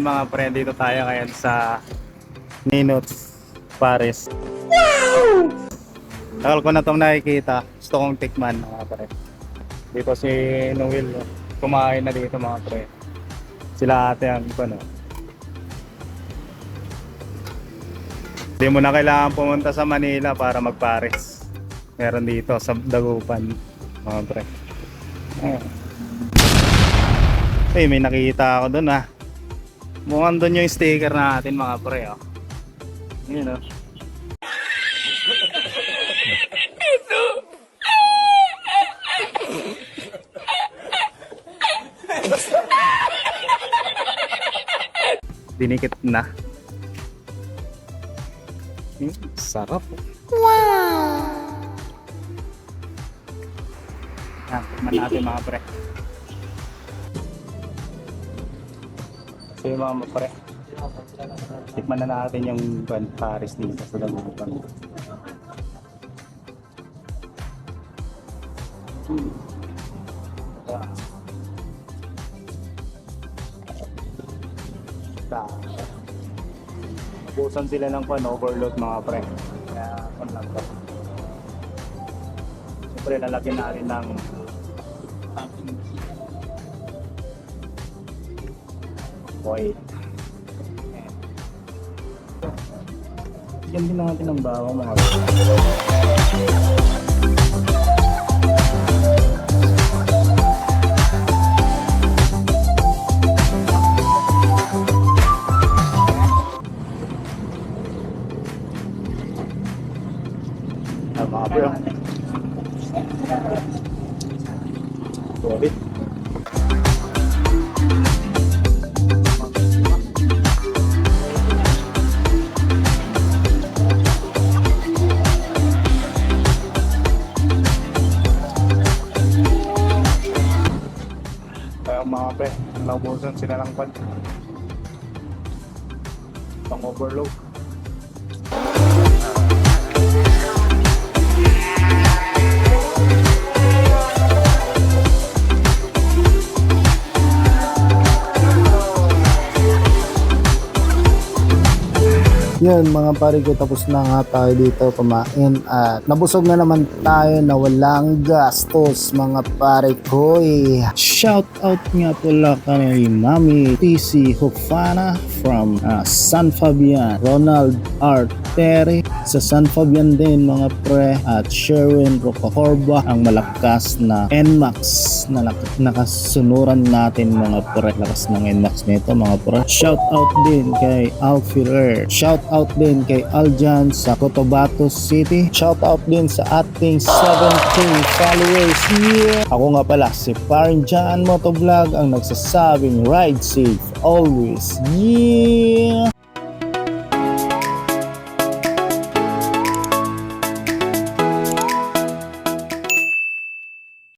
mga pre, dito tayo ngayon sa Ninots Paris. Wow! Tagal ko na itong nakikita. Gusto kong tikman mga pre. Dito si Noel, kumain na dito mga pre. Sila ate ang ano. Hindi mo na kailangan pumunta sa Manila para mag-Paris. Meron dito sa Dagupan mga pre. Ay, may nakita ako doon ah. Mukhang doon yung sticker natin mga pre oh. Yun oh. Dinikit na. Sarap. Wow! Yan, tikman natin mga pre. So yung mga pre, tikman na natin yung Paris dito sa Dagupan. Busan sila ng overload mga pre. Kaya lang to. Siyempre lalagyan natin ng oil. Yan din natin ng bawang mga pre. Mga bro. Solid. Kaya mga pre, naubusan sila ng pan. Pang-overload. Yun mga pare ko, tapos na nga tayo dito kumain at nabusog na naman tayo na walang gastos mga pare ko. Shout out nga pala kay Mami TC Hufana from San Fabian, Ronald R. Terry sa San Fabian din mga pre, at Sherwin Rocacorba, ang malakas na NMAX na nakasunuran natin mga pre. Lakas ng NMAX nito mga pre. Shout out din kay Alfiler, shout out din kay Aljan sa Cotabato City, shout out din sa ating 17 followers here. Ako nga pala si Parin Jan Motovlog, ang nagsasabing ride safe always. Yeah!